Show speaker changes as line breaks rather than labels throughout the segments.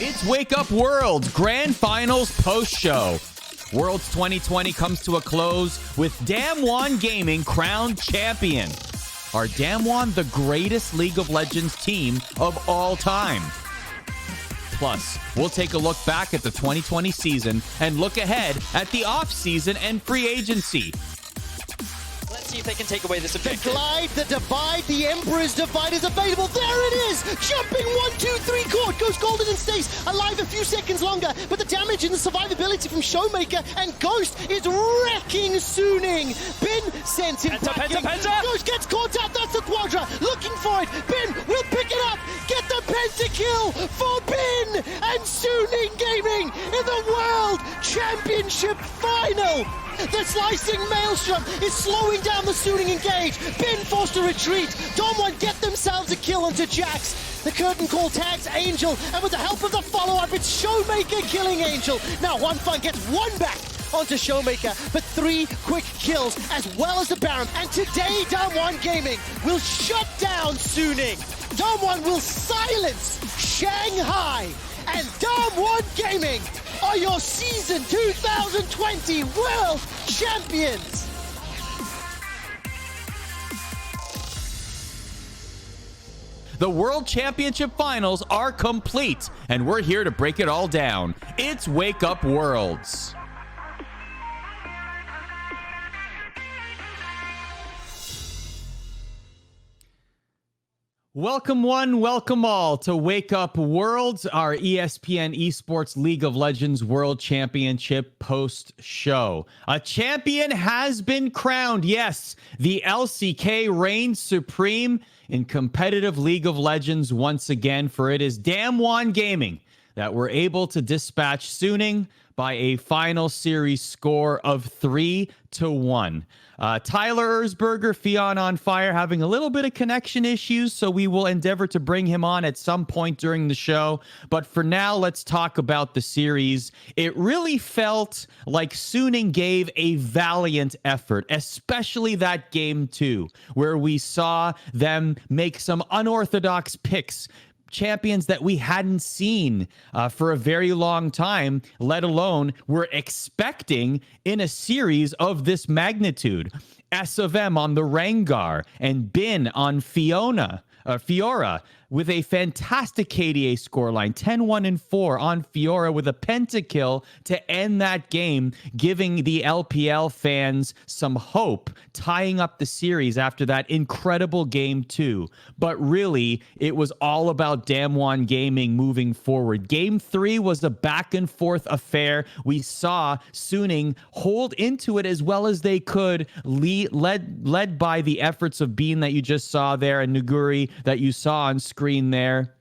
It's Wake Up World's Grand Finals post-show. Worlds 2020 comes to a close with Damwon Gaming crowned champion. Are Damwon the greatest League of Legends team of all time? Plus, we'll take a look back at the 2020 season and look ahead at the offseason and free agency.
Let's see if they can take away this objective.
The glide, the divide, the Emperor's Divide is available. There it is! Jumping 1, 2, 3 court. Goes golden and stays alive a few seconds longer. But the damage and the survivability from Showmaker and Ghost is wrecking Suning. Bin sends him
Penta.
Ghost gets caught out. That's the Quadra. Looking for it. Bin will pick it up. Get the pentakill for Bin. And Suning Gaming in the World Championship Final. The slicing Maelstrom is slowing down the Suning engage. Bin forced to retreat. Damwon get themselves a kill onto Jax. The curtain call tags Angel, and with the help of the follow-up, it's Showmaker killing Angel. Now One gets one back onto Showmaker, but 3 quick kills as well as the Baron. And today, Damwon Gaming will shut down Suning. Damwon will silence Shanghai. And Damwon Gaming are your season 2020 World Champions.
The World Championship Finals are complete, and we're here to break it all down. It's Wake Up Worlds. Welcome one, welcome all to Wake Up Worlds, our ESPN ESPORTS League of Legends World Championship post-show. A champion has been crowned. Yes, the LCK reigns supreme in competitive League of Legends once again, for it is Damwon Gaming that were able to dispatch Suning by a final series score of 3-1. Tyler Erzberger, Fionn on Fire, having a little bit of connection issues, so we will endeavor to bring him on at some point during the show. But for now, let's talk about the series. It really felt like Suning gave a valiant effort, especially that game 2, where we saw them make some unorthodox picks, champions that we hadn't seen for a very long time, let alone we're expecting in a series of this magnitude. S of M on the Rengar and Bin on Fiora with a fantastic KDA scoreline, 10-1-4 on Fiora with a pentakill to end that game, giving the LPL fans some hope, tying up the series after that incredible game 2. But really, it was all about Damwon Gaming moving forward. Game 3 was a back and forth affair. We saw Suning hold into it as well as they could, led by the efforts of Bean that you just saw there and Nuguri that you saw on screen there.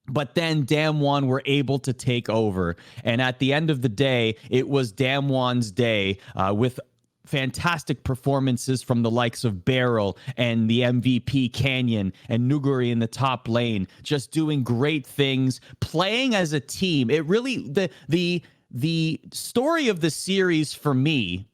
But then Damwon were able to take over. And at the end of the day, it was Damwon's day with fantastic performances from the likes of Beryl and the MVP Canyon and Nuguri in the top lane, just doing great things, playing as a team. It really, the story of the series for me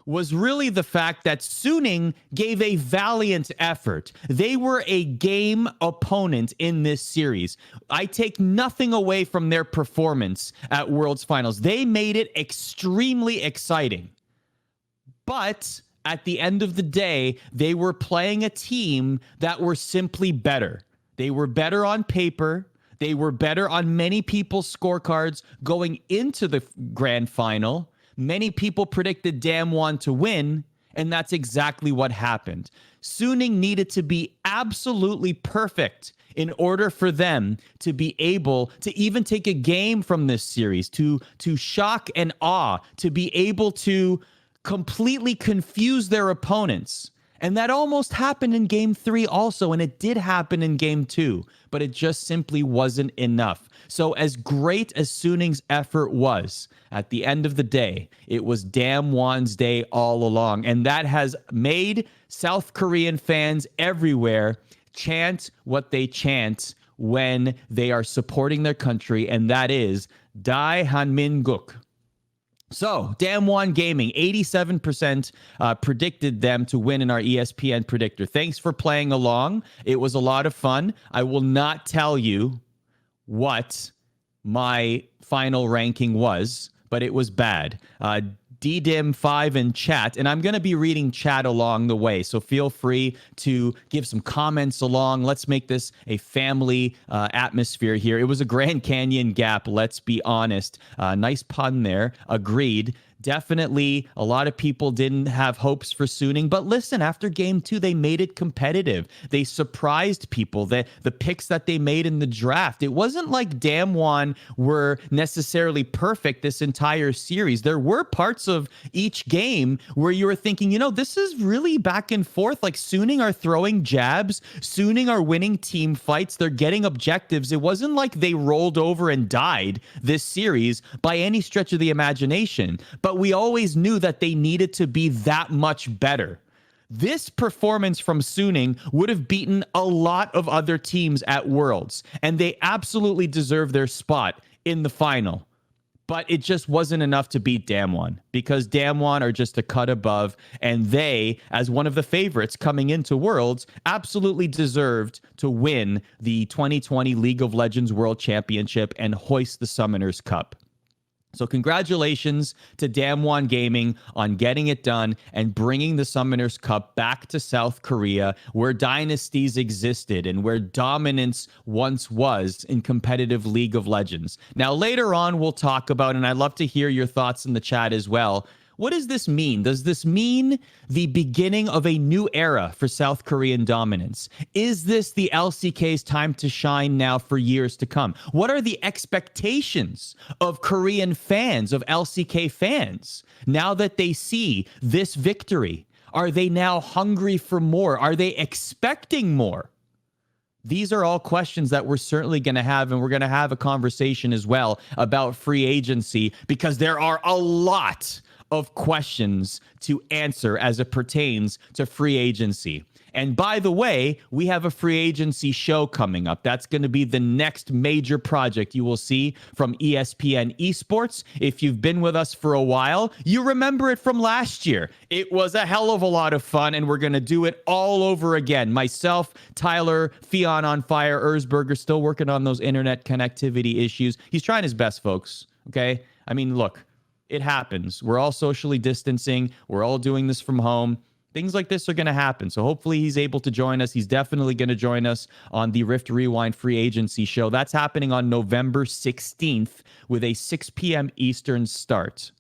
was really the fact that Suning gave a valiant effort. They were a game opponent in this series. I take nothing away from their performance at World's Finals. They made it extremely exciting. But at the end of the day, they were playing a team that were simply better. They were better on paper. They were better on many people's scorecards going into the grand final. Many people predicted Damwon to win, and that's exactly what happened. Suning needed to be absolutely perfect in order for them to be able to even take a game from this series, to shock and awe, to be able to completely confuse their opponents. And that almost happened in game 3 also, and it did happen in game 2, but it just simply wasn't enough. So as great as Suning's effort was, at the end of the day, it was Damwon's day all along. And that has made South Korean fans everywhere chant what they chant when they are supporting their country, and that is Dae Hanmin-guk. So, Damwon Gaming, 87% predicted them to win in our ESPN predictor. Thanks for playing along. It was a lot of fun. I will not tell you what my final ranking was, but it was bad. DDIM5 in chat, and I'm going to be reading chat along the way, so feel free to give some comments along. Let's make this a family atmosphere here. It was a Grand Canyon gap, let's be honest. Nice pun there. Agreed. Definitely, a lot of people didn't have hopes for Suning, but listen, after game 2, they made it competitive. They surprised people. The picks that they made in the draft, it wasn't like Damwon were necessarily perfect this entire series. There were parts of each game where you were thinking, you know, this is really back and forth. Like Suning are throwing jabs, Suning are winning team fights, they're getting objectives. It wasn't like they rolled over and died this series by any stretch of the imagination. But we always knew that they needed to be that much better. This performance from Suning would have beaten a lot of other teams at Worlds, and they absolutely deserve their spot in the final. But it just wasn't enough to beat Damwon, because Damwon are just a cut above, and they, as one of the favorites coming into Worlds, absolutely deserved to win the 2020 League of Legends World Championship and hoist the Summoners Cup. So congratulations to Damwon Gaming on getting it done and bringing the Summoners Cup back to South Korea, where dynasties existed and where dominance once was in competitive League of Legends. Now, later on, we'll talk about, and I'd love to hear your thoughts in the chat as well, what does this mean? Does this mean the beginning of a new era for South Korean dominance? Is this the LCK's time to shine now for years to come? What are the expectations of Korean fans, of LCK fans, now that they see this victory? Are they now hungry for more? Are they expecting more? These are all questions that we're certainly going to have, and we're going to have a conversation as well about free agency, because there are a lot of questions to answer as it pertains to free agency. And by the way, we have a free agency show coming up. That's going to be the next major project you will see from ESPN ESPORTS. If you've been with us for a while, you remember it from last year. It was a hell of a lot of fun, and we're going to do it all over again. Myself, Tyler, Fion on Fire, Erzberger, still working on those internet connectivity issues. He's trying his best, folks. Okay? I mean, look, it happens. We're all socially distancing. We're all doing this from home. Things like this are going to happen. So hopefully he's able to join us. He's definitely going to join us on the Rift Rewind free agency show. That's happening on November 16th with a 6 p.m. Eastern start.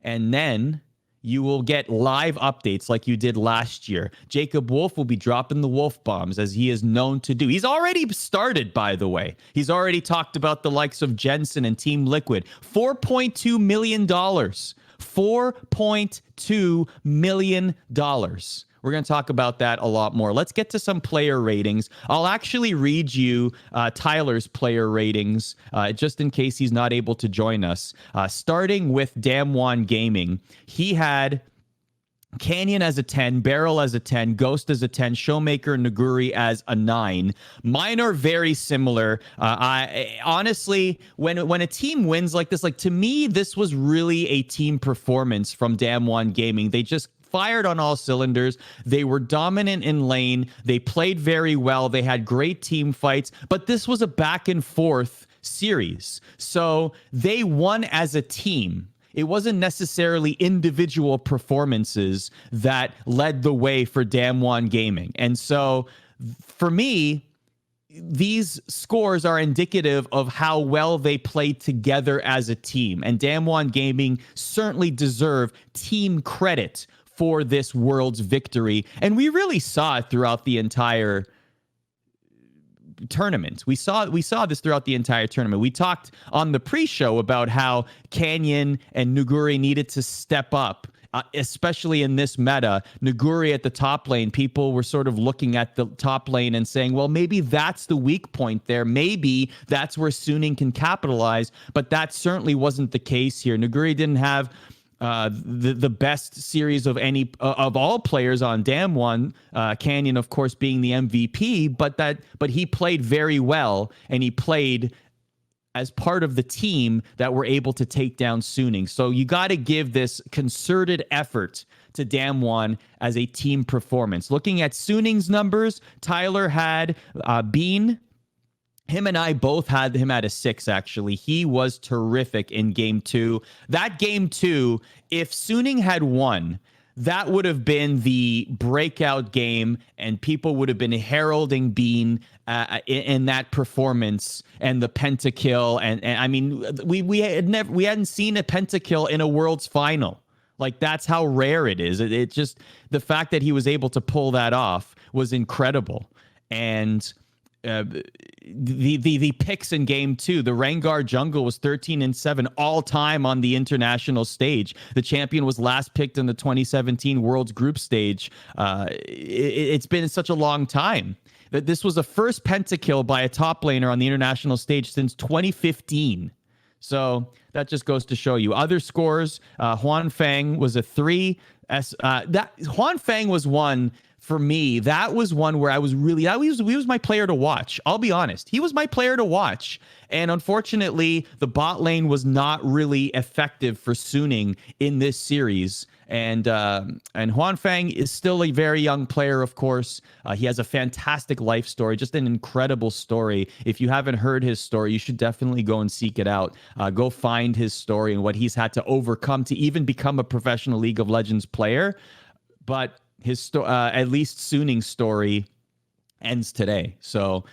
And then you will get live updates like you did last year. Jacob Wolf will be dropping the Wolf bombs, as he is known to do. He's already started, by the way. He's already talked about the likes of Jensen and Team Liquid. $4.2 million. $4.2 million. We're going to talk about that a lot more. Let's get to some player ratings. I'll actually read you Tyler's player ratings just in case he's not able to join us. Starting with Damwon Gaming, he had Canyon as a 10, Beryl as a 10, Ghost as a 10, Showmaker and Naguri as a 9. Mine are very similar. I honestly, when a team wins like this, like to me, this was really a team performance from Damwon Gaming. They just fired on all cylinders. They were dominant in lane. They played very well. They had great team fights, but this was a back and forth series. So they won as a team. It wasn't necessarily individual performances that led the way for Damwon Gaming. And so for me, these scores are indicative of how well they played together as a team. And Damwon Gaming certainly deserve team credit for this World's victory. And we really saw it throughout the entire tournament. We saw this throughout the entire tournament. We talked on the pre-show about how Canyon and Nuguri needed to step up, especially in this meta. Nuguri at the top lane, people were sort of looking at the top lane and saying, well, maybe that's the weak point there. Maybe that's where Suning can capitalize, but that certainly wasn't the case here. Nuguri didn't have the best series of any of all players on Damwon. Canyon, of course, being the MVP, but he played very well, and he played as part of the team that were able to take down Suning. So you got to give this concerted effort to Damwon as a team performance. Looking at Suning's numbers, Tyler had Bean him and I both had him at a 6, actually. He was terrific in game 2. That game 2, if Suning had won, that would have been the breakout game, and people would have been heralding Bean in that performance and the pentakill. And I mean, we hadn't seen a pentakill in a Worlds final. Like, that's how rare it is. It just, the fact that he was able to pull that off was incredible. And the picks in game 2, the Rengar jungle was 13-7 all time on the international stage. The champion was last picked in the 2017 World's group stage. It's been such a long time that this was the first pentakill by a top laner on the international stage since 2015. So that just goes to show you. Other scores, Huan Feng was a 3. That Huan Feng was one. For me, that was one where I was really, he was my player to watch. I'll be honest. He was my player to watch. And unfortunately, the bot lane was not really effective for Suning in this series. And Huan Feng is still a very young player, of course. He has a fantastic life story, just an incredible story. If you haven't heard his story, you should definitely go and seek it out. Go find his story and what he's had to overcome to even become a professional League of Legends player. But his at least Suning's story ends today. So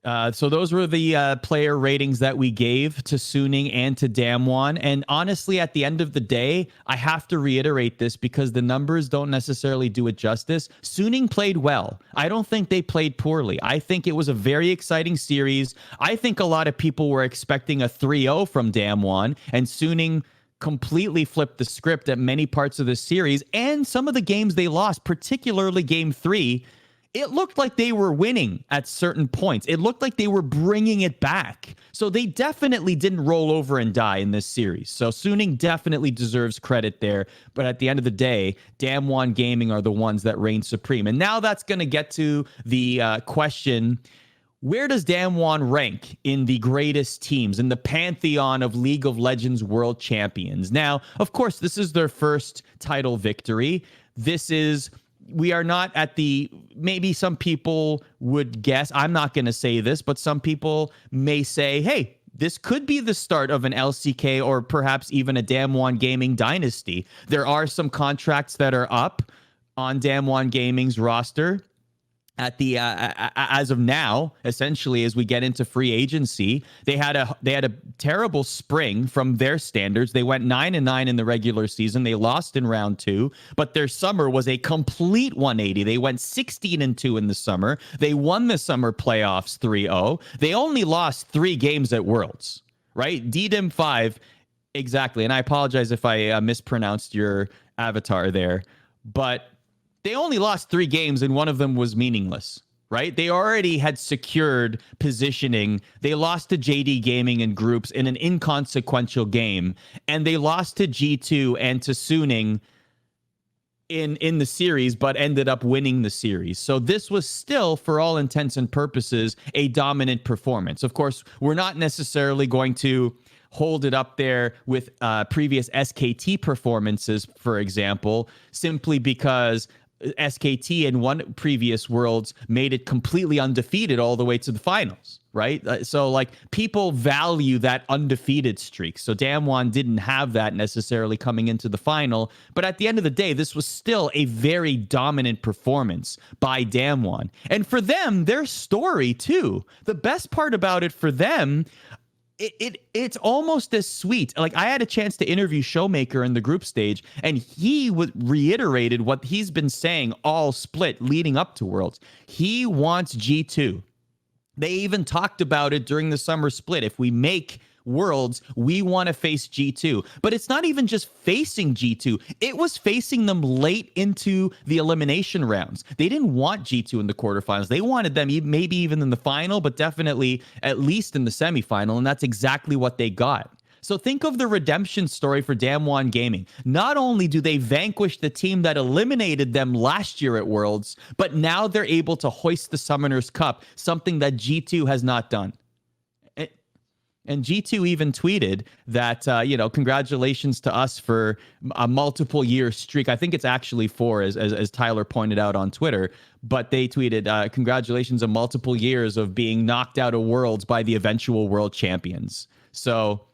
those were the player ratings that we gave to Suning and to Damwon. And honestly, at the end of the day, I have to reiterate this because the numbers don't necessarily do it justice. Suning played well. I don't think they played poorly. I think it was a very exciting series. I think a lot of people were expecting a 3-0 from Damwon, and Suning completely flipped the script at many parts of the series, and some of the games they lost, particularly game 3, it looked like they were winning at certain points. It looked like they were bringing it back. So they definitely didn't roll over and die in this series. So Suning definitely deserves credit there. But at the end of the day, Damwon Gaming are the ones that reign supreme. And now that's going to get to the question, where does Damwon rank in the greatest teams, in the pantheon of League of Legends world champions? Now, of course, this is their first title victory. We are not at the, maybe some people would guess, I'm not going to say this, but some people may say, hey, this could be the start of an LCK or perhaps even a Damwon Gaming dynasty. There are some contracts that are up on Damwon Gaming's roster at the as of now, essentially, as we get into free agency. They had a terrible spring from their standards. They went 9-9 in the regular season. They lost in round 2, but their summer was a complete 180. They went 16-2 in the summer. They won the summer playoffs 3-0. They only lost 3 games at Worlds, right? DDIM 5, exactly. And I apologize if I mispronounced your avatar there, but they only lost 3 games, and one of them was meaningless, right? They already had secured positioning. They lost to JD Gaming in groups in an inconsequential game, and they lost to G2 and to Suning in the series, but ended up winning the series. So this was still, for all intents and purposes, a dominant performance. Of course, we're not necessarily going to hold it up there with previous SKT performances, for example, simply because SKT in one previous Worlds made it completely undefeated all the way to the finals, right? So like, people value that undefeated streak. So Damwon didn't have that necessarily coming into the final, but at the end of the day, this was still a very dominant performance by Damwon. And for them, their story too, the best part about it for them, it's almost as sweet. Like, I had a chance to interview Showmaker in the group stage, and he reiterated what he's been saying all split leading up to Worlds. He wants G2. They even talked about it during the summer split. If we make Worlds, we want to face G2. But it's not even just facing G2. It was facing them late into the elimination rounds. They didn't want G2 in the quarterfinals. They wanted them maybe even in the final, but definitely at least in the semifinal, and that's exactly what they got. So think of the redemption story for Damwon Gaming. Not only do they vanquish the team that eliminated them last year at Worlds, but now they're able to hoist the Summoners Cup, something that G2 has not done. And G2 even tweeted that, congratulations to us for a multiple year streak. I think it's actually 4, as Tyler pointed out on Twitter. But they tweeted, congratulations on multiple years of being knocked out of Worlds by the eventual world champions. So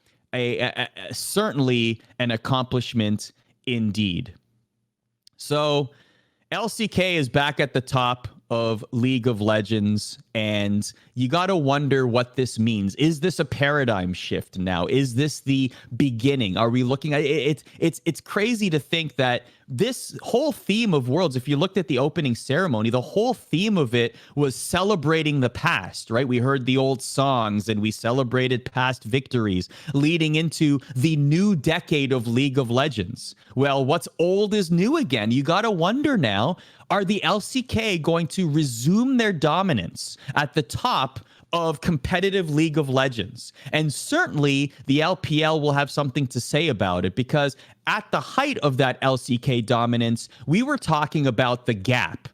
certainly an accomplishment indeed. So LCK is back at the top of League of Legends, and you got to wonder what this means. Is this a paradigm shift now? Is this the beginning? Are we looking at it? It's crazy to think that this whole theme of Worlds, if you looked at the opening ceremony, the whole theme of it was celebrating the past, right? We heard the old songs and we celebrated past victories leading into the new decade of League of Legends. Well, what's old is new again. You got to wonder now, are the LCK going to resume their dominance at the top of competitive League of Legends? And certainly the LPL will have something to say about it, because at the height of that LCK dominance, we were talking about the gap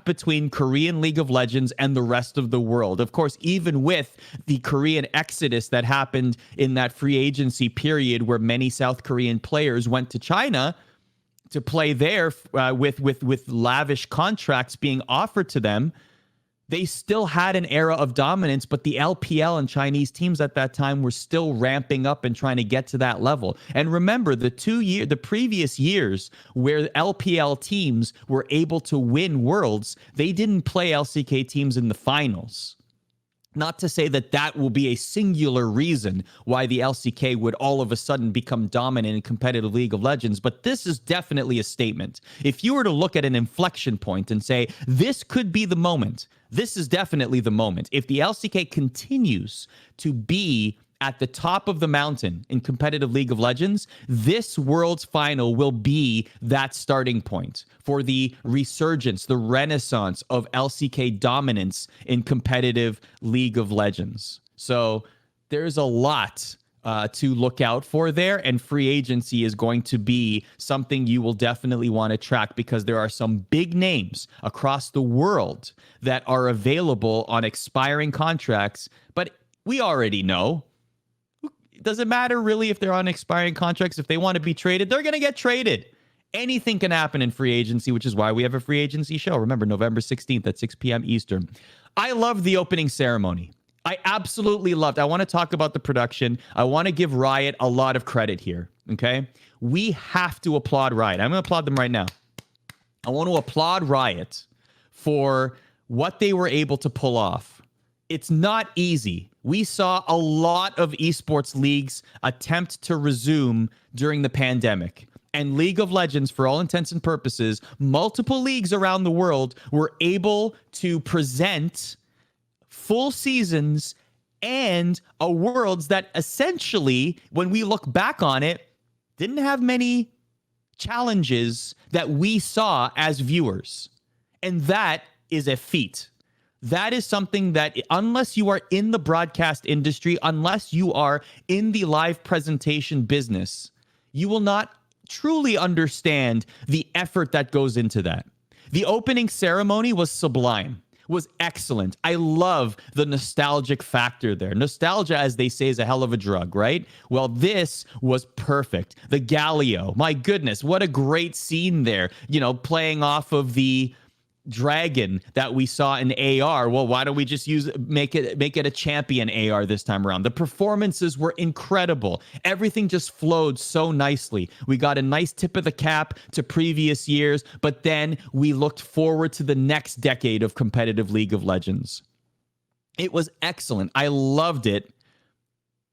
between Korean League of Legends and the rest of the world. Of course, even with the Korean exodus that happened in that free agency period where many South Korean players went to China to play there with lavish contracts being offered to them, they still had an era of dominance, but the LPL and Chinese teams at that time were still ramping up and trying to get to that level. And remember, the previous years where LPL teams were able to win Worlds, they didn't play LCK teams in the finals. Not to say that that will be a singular reason why the LCK would all of a sudden become dominant in competitive League of Legends, but this is definitely a statement. If you were to look at an inflection point and say, this could be the moment, this is definitely the moment. If the LCK continues to be at the top of the mountain in competitive League of Legends, this World's Final will be that starting point for the resurgence, the renaissance of LCK dominance in competitive League of Legends. So there's a lot to look out for there, and free agency is going to be something you will definitely want to track, because there are some big names across the world that are available on expiring contracts, but we already know. Does it matter really if they're on expiring contracts? If they want to be traded, they're going to get traded. Anything can happen in free agency, which is why we have a free agency show. Remember, November 16th at 6 p.m. Eastern. I love the opening ceremony. I absolutely loved. I want to talk about the production. I want to give Riot a lot of credit here, okay? We have to applaud Riot. I'm going to applaud them right now. I want to applaud Riot for what they were able to pull off. It's not easy. We saw a lot of esports leagues attempt to resume during the pandemic. And League of Legends, for all intents and purposes, multiple leagues around the world were able to present full seasons and a Worlds that essentially, when we look back on it, didn't have many challenges that we saw as viewers. And that is a feat. That is something that, unless you are in the broadcast industry, unless you are in the live presentation business, you will not truly understand the effort that goes into that. The opening ceremony was sublime, was excellent. I love the nostalgic factor there. Nostalgia, as they say, is a hell of a drug, right? Well, this was perfect. The Galio, my goodness, what a great scene there. You know, playing off of the dragon that we saw in AR. Well, why don't we just make it a champion AR this time around? The performances were incredible. Everything just flowed so nicely. We got a nice tip of the cap to previous years, but then we looked forward to the next decade of competitive League of Legends. It was excellent. I loved it.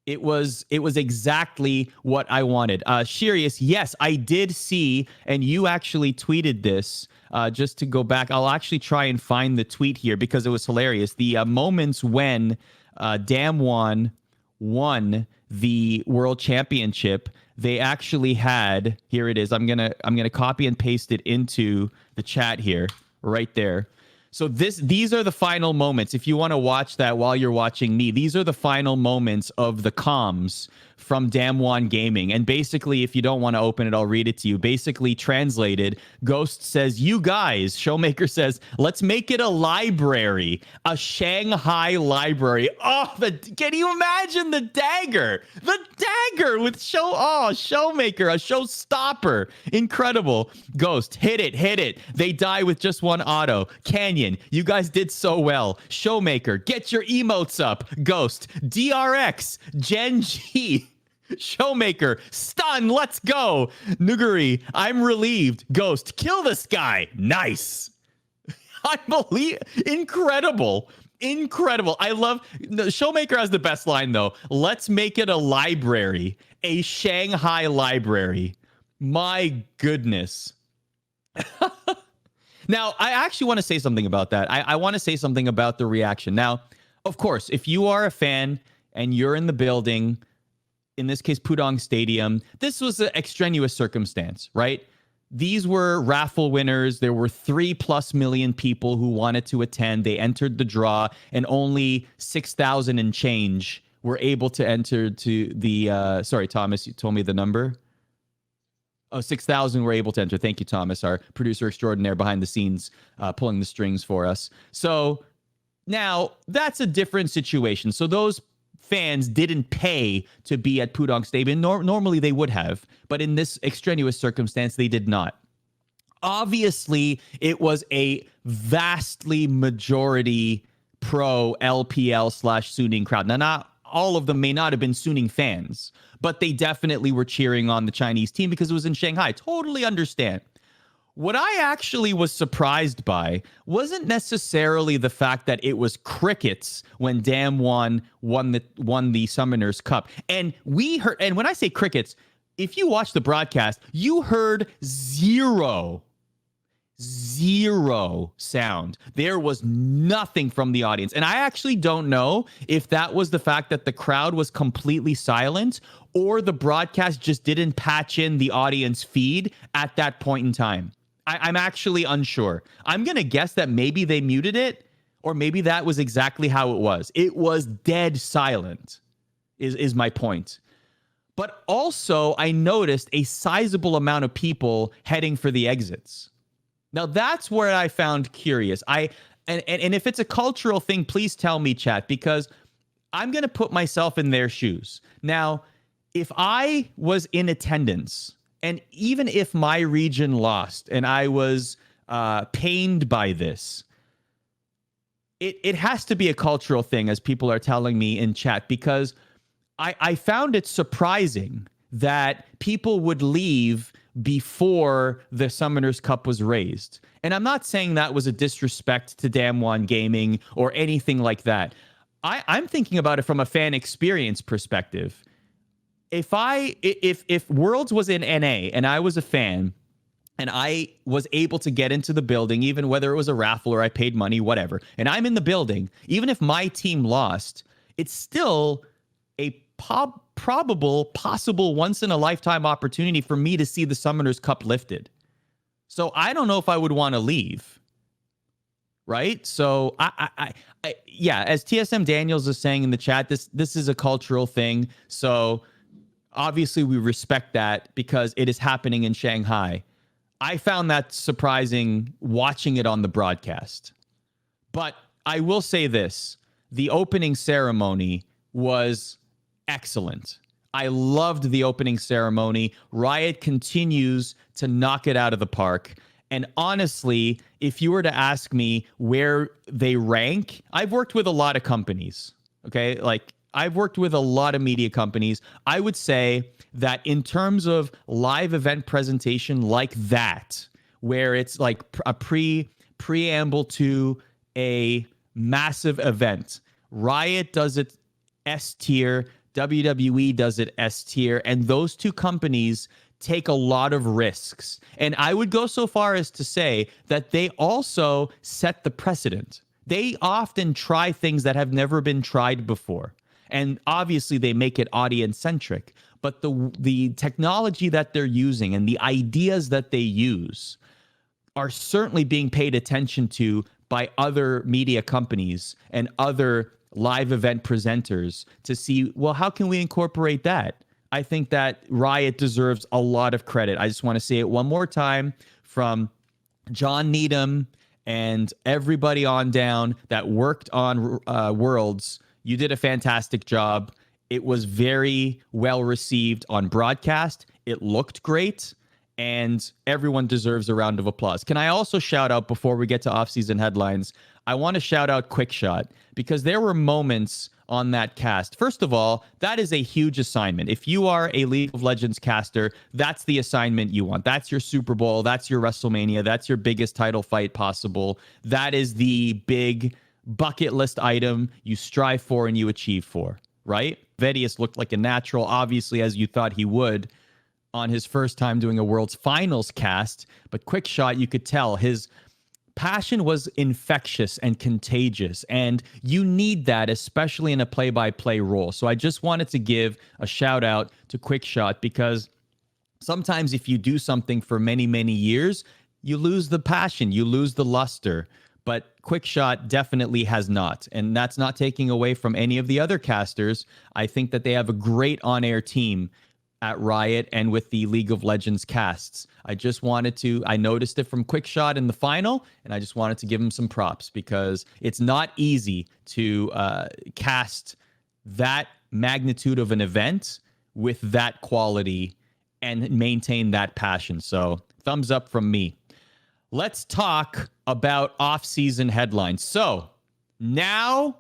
It was exactly what I wanted. Shirius, yes, I did see, and you actually tweeted this. Just to go back, I'll actually try and find the tweet here because it was hilarious. The moments when Damwon won the World Championship, they actually had, here it is. I'm gonna copy and paste it into the chat here, right there. So these are the final moments. If you want to watch that while you're watching me, these are the final moments of the comms from Damwon Gaming. And basically, if you don't want to open it, I'll read it to you. Basically translated, Ghost says, you guys, Showmaker says, let's make it a library, a Shanghai library. Oh, can you imagine the dagger? The dagger with Showmaker, a showstopper. Incredible. Ghost, hit it. They die with just one auto. Canyon, you guys did so well. Showmaker, get your emotes up. Ghost, DRX, Gen G. Showmaker, stun, let's go. Nuguri, I'm relieved. Ghost, kill this guy. Nice. Incredible. I love Showmaker has the best line though. Let's make it a library, a Shanghai library. My goodness. Now, I actually want to say something about that. I want to say something about the reaction. Now, of course, if you are a fan and you're in the building, in this case, Pudong Stadium, this was an extraneous circumstance, right? These were raffle winners. There were 3+ million people who wanted to attend. They entered the draw, and only 6,000 and change were able to enter to the, sorry, Thomas, you told me the number. Oh, 6,000 were able to enter. Thank you, Thomas, our producer extraordinaire behind the scenes, pulling the strings for us. So now that's a different situation. So those fans didn't pay to be at Pudong Stadium. Normally they would have, but in this extraneous circumstance, they did not. Obviously, it was a vastly majority pro LPL / Suning crowd. Now, not all of them may not have been Suning fans, but they definitely were cheering on the Chinese team because it was in Shanghai. Totally understand. What I actually was surprised by wasn't necessarily the fact that it was crickets when Damwon won the Summoners Cup. And we heard, and when I say crickets, if you watch the broadcast, you heard zero sound. There was nothing from the audience. And I actually don't know if that was the fact that the crowd was completely silent or the broadcast just didn't patch in the audience feed at that point in time. I'm actually unsure. I'm going to guess that maybe they muted it, or maybe that was exactly how it was. It was dead silent, is my point. But also, I noticed a sizable amount of people heading for the exits. Now, that's where I found curious. And if it's a cultural thing, please tell me, chat, because I'm going to put myself in their shoes. Now, if I was in attendance, and even if my region lost and I was pained by this, it has to be a cultural thing, as people are telling me in chat, because I found it surprising that people would leave before the Summoners Cup was raised. And I'm not saying that was a disrespect to Damwon Gaming or anything like that. I'm thinking about it from a fan experience perspective. If Worlds was in NA and I was a fan and I was able to get into the building, even whether it was a raffle or I paid money, whatever, and I'm in the building, even if my team lost, it's still a possible once-in-a-lifetime opportunity for me to see the Summoners Cup lifted. So I don't know if I would want to leave, right? So yeah, as TSM Daniels is saying in the chat, this is a cultural thing. So obviously we respect that because it is happening in Shanghai. I found that surprising watching it on the broadcast. But I will say this, the opening ceremony was excellent. I loved the opening ceremony. Riot continues to knock it out of the park. And honestly, if you were to ask me where they rank, I've worked with a lot of companies, okay? Like, I've worked with a lot of media companies. I would say that in terms of live event presentation like that, where it's like a preamble to a massive event, Riot does it S tier, WWE does it S tier, and those two companies take a lot of risks. And I would go so far as to say that they also set the precedent. They often try things that have never been tried before. And obviously they make it audience-centric, but the technology that they're using and the ideas that they use are certainly being paid attention to by other media companies and other live event presenters to see, well, how can we incorporate that? I think that Riot deserves a lot of credit. I just want to say it one more time from John Needham and everybody on down that worked on Worlds. You did a fantastic job. It was very well received on broadcast. It looked great, and everyone deserves a round of applause. Can I also shout out, before we get to offseason headlines, I want to shout out Quickshot, because there were moments on that cast. First of all, that is a huge assignment. If you are a League of Legends caster, that's the assignment you want. That's your Super Bowl. That's your WrestleMania. That's your biggest title fight possible. That is the big bucket list item you strive for and you achieve for, right? Vedius looked like a natural, obviously, as you thought he would on his first time doing a World's Finals cast. But Quickshot, you could tell his passion was infectious and contagious, and you need that, especially in a play-by-play role. So I just wanted to give a shout out to Quickshot, because sometimes if you do something for many, many years, you lose the passion, you lose the luster. But Quickshot definitely has not, and that's not taking away from any of the other casters. I think that they have a great on-air team at Riot and with the League of Legends casts. I noticed it from Quickshot in the final, and I just wanted to give him some props, because it's not easy to cast that magnitude of an event with that quality and maintain that passion. So thumbs up from me. Let's talk about off-season headlines. So now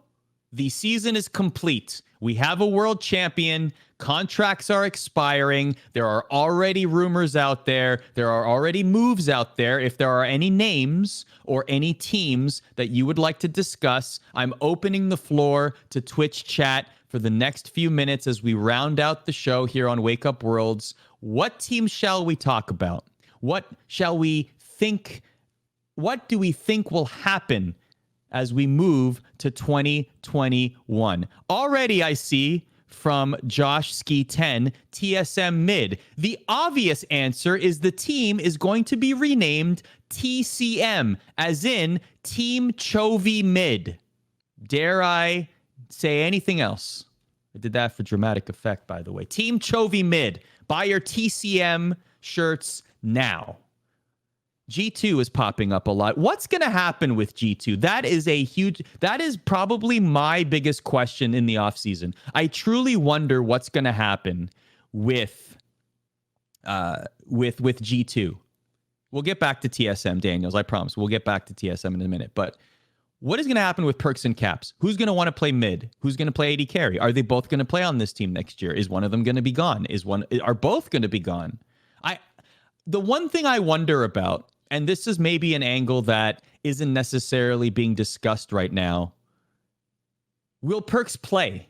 the season is complete. We have a world champion. Contracts are expiring. There are already rumors out there. There are already moves out there. If there are any names or any teams that you would like to discuss, I'm opening the floor to Twitch chat for the next few minutes as we round out the show here on Wake Up Worlds. What teams shall we talk about? What do we think will happen as we move to 2021? Already I see from Josh Ski 10, TSM mid. The obvious answer is the team is going to be renamed TCM, as in Team Chovy Mid. Dare I say anything else? I did that for dramatic effect, by the way. Team Chovy Mid. Buy your TCM shirts now. G2 is popping up a lot. What's going to happen with G2? That is probably my biggest question in the offseason. I truly wonder what's going to happen with G2. We'll get back to TSM, Daniels. I promise. We'll get back to TSM in a minute. But what is going to happen with Perks and Caps? Who's going to want to play mid? Who's going to play AD carry? Are they both going to play on this team next year? Is one of them going to be gone? Are both going to be gone? The one thing I wonder about, and this is maybe an angle that isn't necessarily being discussed right now, will Perks play?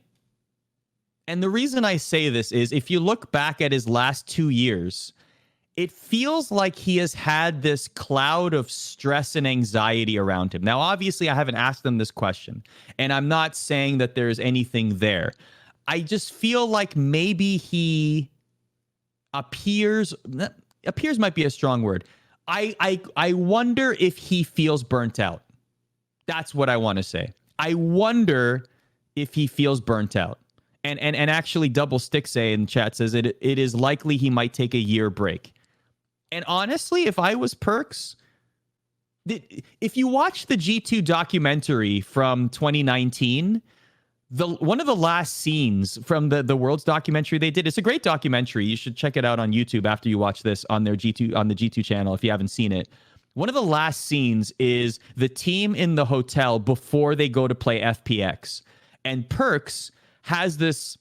And the reason I say this is, if you look back at his last 2 years, it feels like he has had this cloud of stress and anxiety around him. Now, obviously, I haven't asked him this question, and I'm not saying that there's anything there. I just feel like maybe he appears might be a strong word. I wonder if he feels burnt out. That's what I want to say. I wonder if he feels burnt out. And actually, Double Stick Say in chat says it is likely he might take a year break. And honestly, if I was Perks, if you watch the G2 documentary from 2019, one of the last scenes from the Worlds documentary they did, it's a great documentary. You should check it out on YouTube after you watch this on the G2 channel if you haven't seen it. One of the last scenes is the team in the hotel before they go to play FPX. And Perks has this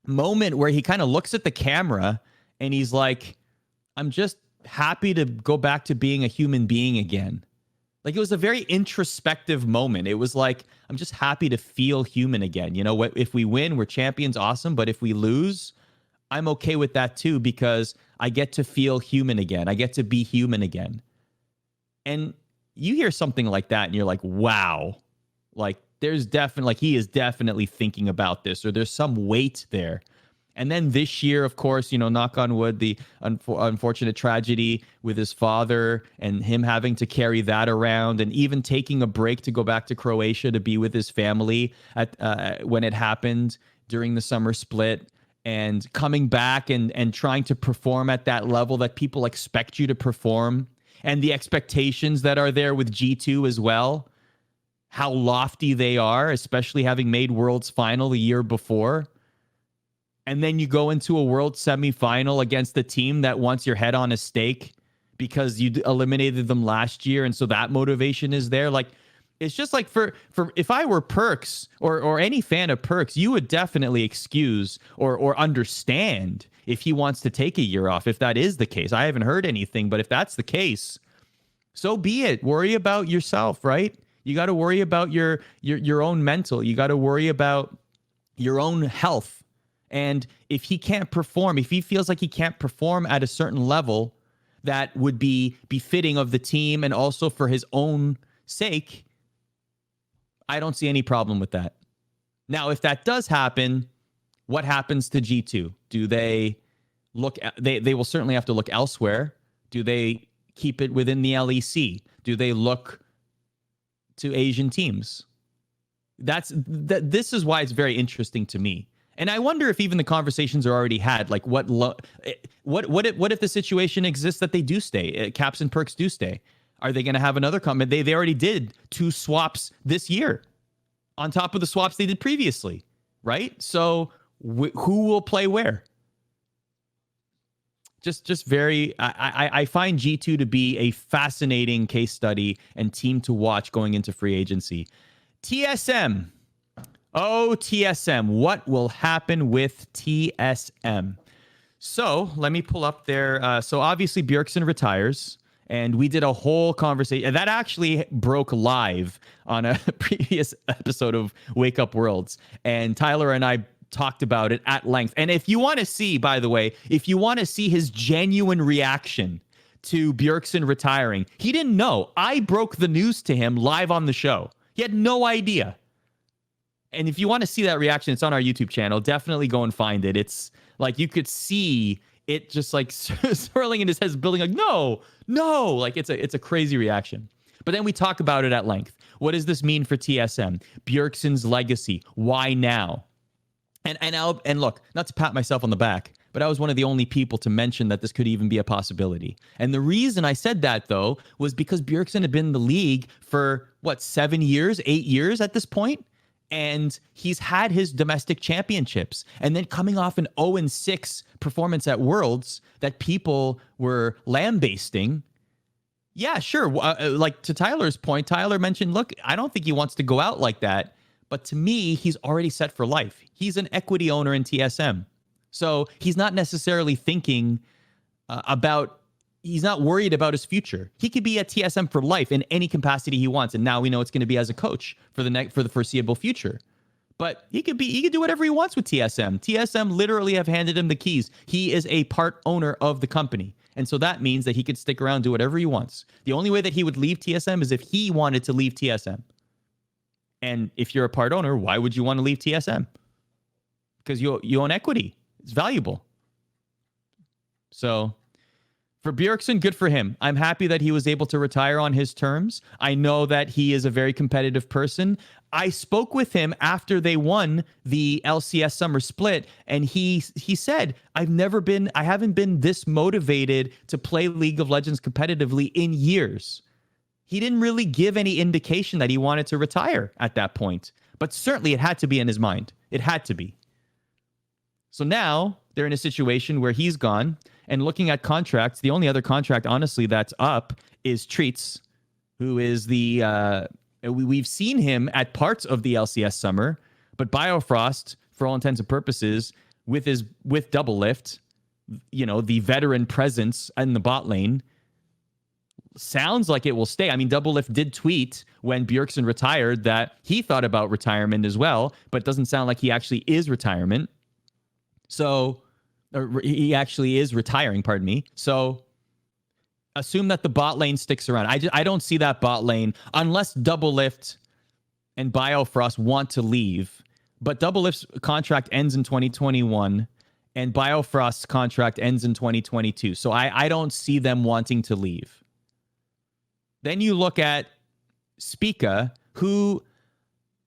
moment where he kind of looks at the camera and he's like, I'm just happy to go back to being a human being again. Like, it was a very introspective moment. It was like, I'm just happy to feel human again. You know what? If we win, we're champions, awesome. But if we lose, I'm okay with that too, because I get to feel human again. I get to be human again. And you hear something like that and you're like, wow, like he is definitely thinking about this, or there's some weight there. And then this year, of course, knock on wood, the unfortunate tragedy with his father and him having to carry that around, and even taking a break to go back to Croatia to be with his family when it happened during the summer split, and coming back and trying to perform at that level that people expect you to perform, and the expectations that are there with G2 as well, how lofty they are, especially having made Worlds Final the year before. And then you go into a World semifinal against a team that wants your head on a stake because you eliminated them last year, and so that motivation is there. Like, it's just like for if I were Perks or any fan of Perks, you would definitely excuse or understand if he wants to take a year off, if that is the case. I haven't heard anything, but if that's the case, so be it. Worry about yourself, right? You got to worry about your own mental. You got to worry about your own health. And if he can't perform, if he feels like he can't perform at a certain level that would be befitting of the team and also for his own sake, I don't see any problem with that. Now, if that does happen, what happens to G2? Do they look at, they will certainly have to look elsewhere. Do they keep it within the LEC? Do they look to Asian teams? This is why it's very interesting to me. And I wonder if even the conversations are already had. Like, what if the situation exists that they do stay? Caps and Perks do stay. Are they going to have another comment? They already did 2 swaps this year on top of the swaps they did previously, right? So who will play where? Just very, I find G2 to be a fascinating case study and team to watch going into free agency. TSM. Oh, TSM. What will happen with TSM? So let me pull up there. So obviously Bjergsen retires, and we did a whole conversation that actually broke live on a previous episode of Wake Up Worlds. And Tyler and I talked about it at length. And if you want to see, by the way, if you want to see his genuine reaction to Bjergsen retiring, he didn't know. I broke the news to him live on the show. He had no idea. And if you want to see that reaction, it's on our YouTube channel. Definitely go and find it. It's like you could see it just like swirling in his head, building like, no. Like it's a crazy reaction. But then we talk about it at length. What does this mean for TSM? Bjergsen's legacy. Why now? And look, not to pat myself on the back, but I was one of the only people to mention that this could even be a possibility. And the reason I said that, though, was because Bjergsen had been in the league for, 7 years, 8 years at this point? And he's had his domestic championships. And then coming off an 0-6 performance at Worlds that people were lambasting. Yeah, sure. Like to Tyler's point, Tyler mentioned, look, I don't think he wants to go out like that. But to me, he's already set for life. He's an equity owner in TSM. So he's not necessarily thinking he's not worried about his future. He could be at TSM for life in any capacity he wants. And now we know it's going to be as a coach for the foreseeable future. But he could do whatever he wants with TSM. TSM literally have handed him the keys. He is a part owner of the company. And so that means that he could stick around, do whatever he wants. The only way that he would leave TSM is if he wanted to leave TSM. And if you're a part owner, why would you want to leave TSM? Because you own equity. It's valuable. So for Bjergsen, good for him. I'm happy that he was able to retire on his terms. I know that he is a very competitive person. I spoke with him after they won the LCS summer split, and he said, I haven't been this motivated to play League of Legends competitively in years. He didn't really give any indication that he wanted to retire at that point, but certainly it had to be in his mind. It had to be. So now they're in a situation where he's gone, and looking at contracts, the only other contract, honestly, that's up is Treats, who is we've seen him at parts of the LCS summer, but Biofrost, for all intents and purposes, with Double Lift, the veteran presence in the bot lane, sounds like it will stay. I mean, Double Lift did tweet when Bjergsen retired that he thought about retirement as well, but it doesn't sound like he actually is retirement. So he actually is retiring, pardon me. So assume that the bot lane sticks around. I don't see that bot lane unless Double Lift and Biofrost want to leave. But Double Lift's contract ends in 2021, and Biofrost's contract ends in 2022. So I don't see them wanting to leave. Then you look at Spica, who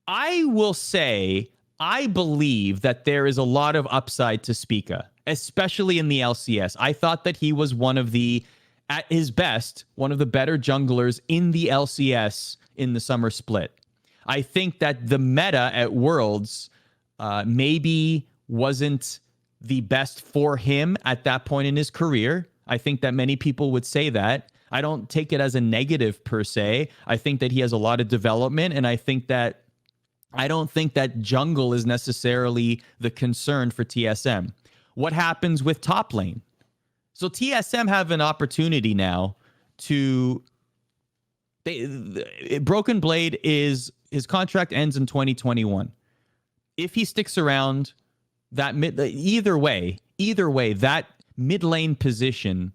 I will say, I believe that there is a lot of upside to Spica, especially in the LCS. I thought that he was at his best, one of the better junglers in the LCS in the summer split. I think that the meta at Worlds maybe wasn't the best for him at that point in his career. I think that many people would say that. I don't take it as a negative per se. I think that he has a lot of development, and I don't think that jungle is necessarily the concern for TSM. What happens with top lane? So TSM have an opportunity now to... Broken Blade his contract ends in 2021. If he sticks around, either way, that mid lane position,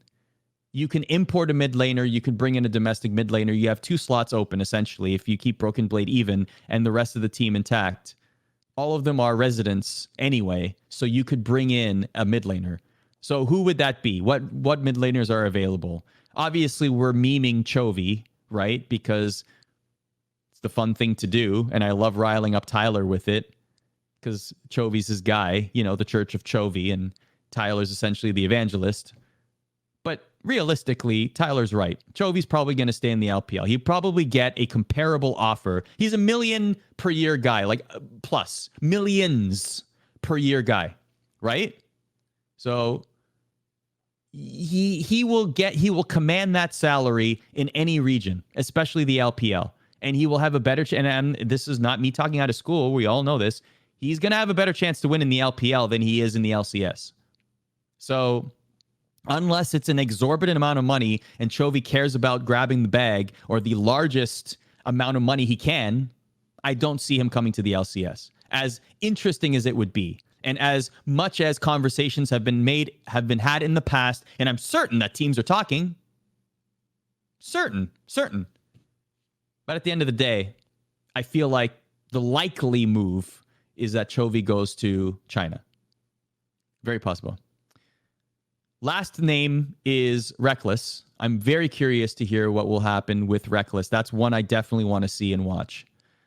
you can import a mid laner, you can bring in a domestic mid laner. You have 2 slots open, essentially, if you keep Broken Blade even and the rest of the team intact. All of them are residents anyway, so you could bring in a mid laner. So who would that be? What mid laners are available? Obviously, we're memeing Chovy, right? Because it's the fun thing to do, and I love riling up Tyler with it because Chovy's his guy, the Church of Chovy, and Tyler's essentially the evangelist. But realistically, Tyler's right. Chovy's probably going to stay in the LPL. He'd probably get a comparable offer. He's $1 million per year guy, like plus millions per year guy, right? So he will command that salary in any region, especially the LPL, and he will have a better chance. And this is not me talking out of school. We all know this. He's going to have a better chance to win in the LPL than he is in the LCS. So unless it's an exorbitant amount of money and Chovy cares about grabbing the bag or the largest amount of money he can, I don't see him coming to the LCS. As interesting as it would be, and as much as conversations have been had in the past, and I'm certain that teams are talking. Certain. But at the end of the day, I feel like the likely move is that Chovy goes to China. Very possible. Last name is Reckless. I'm very curious to hear what will happen with Reckless. That's one I definitely want to see and watch,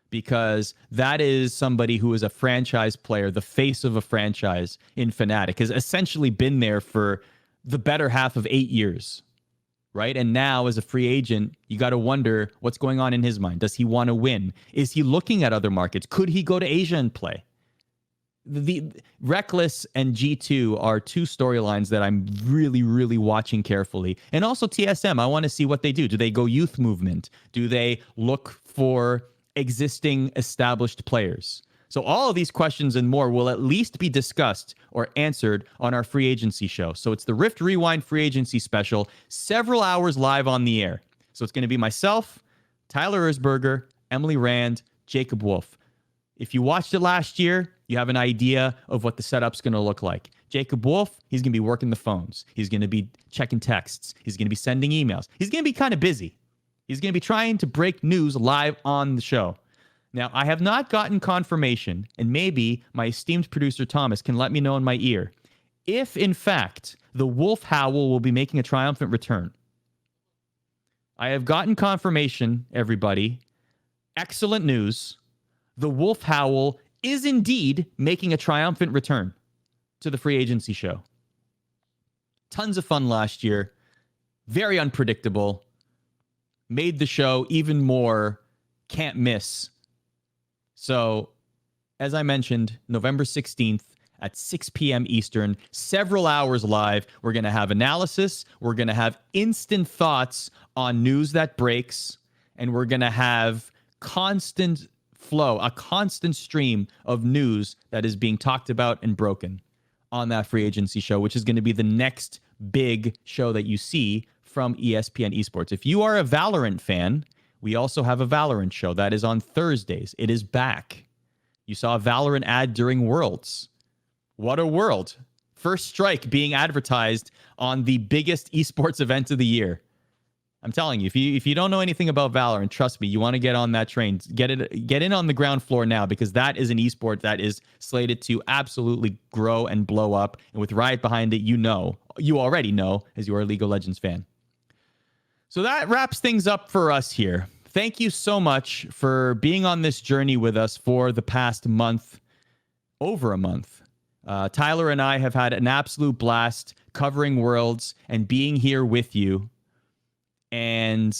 because that is somebody who is a franchise player, the face of a franchise in Fnatic, has essentially been there for the better half of 8 years, right? And now as a free agent, you got to wonder what's going on in his mind. Does he want to win? Is he looking at other markets? Could he go to Asia and play? The Reckless and G2 are 2 storylines that I'm really, really watching carefully. And also TSM, I want to see what they do. Do they go youth movement? Do they look for existing established players? So all of these questions and more will at least be discussed or answered on our free agency show. So it's the Rift Rewind free agency special, several hours live on the air. So it's going to be myself, Tyler Erzberger, Emily Rand, Jacob Wolf. If you watched it last year, you have an idea of what the setup's going to look like. Jacob Wolf, he's going to be working the phones. He's going to be checking texts. He's going to be sending emails. He's going to be kind of busy. He's going to be trying to break news live on the show. Now, I have not gotten confirmation, and maybe my esteemed producer Thomas can let me know in my ear, if in fact the Wolf Howl will be making a triumphant return. I have gotten confirmation, everybody. Excellent news. The Wolf Howl is indeed making a triumphant return to the free agency show. Tons of fun last year. Very unpredictable. Made the show even more can't miss. So, as I mentioned, November 16th at 6 p.m. Eastern, several hours live. We're going to have analysis. We're going to have instant thoughts on news that breaks. And we're going to have constant flow, a constant stream of news that is being talked about and broken on that free agency show, which is going to be the next big show that you see from ESPN Esports. If you are a Valorant fan, we also have a Valorant show that is on Thursdays. It is back. You saw a Valorant ad during Worlds. What a world. First Strike being advertised on the biggest esports event of the year. I'm telling you, if you don't know anything about Valorant, trust me, you want to get on that train. Get in on the ground floor now, because that is an esport that is slated to absolutely grow and blow up. And with Riot behind it, you already know, as you are a League of Legends fan. So that wraps things up for us here. Thank you so much for being on this journey with us for the past month, over a month. Tyler and I have had an absolute blast covering Worlds and being here with you. And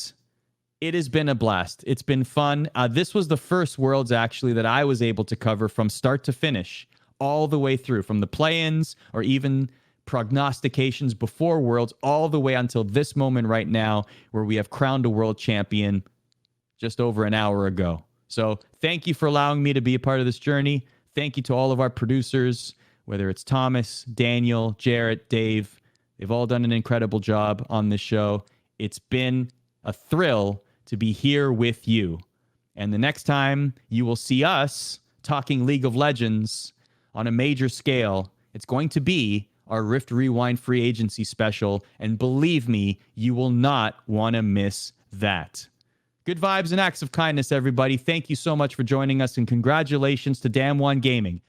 it has been a blast. It's been fun. This was the first Worlds, actually, that I was able to cover from start to finish, all the way through, from the play-ins or even prognostications before Worlds, all the way until this moment right now, where we have crowned a world champion just over an hour ago. So thank you for allowing me to be a part of this journey. Thank you to all of our producers, whether it's Thomas, Daniel, Jarrett, Dave. They've all done an incredible job on this show. It's been a thrill to be here with you. And the next time you will see us talking League of Legends on a major scale, it's going to be our Rift Rewind free agency special. And believe me, you will not want to miss that. Good vibes and acts of kindness, everybody. Thank you so much for joining us, and congratulations to Damwon Gaming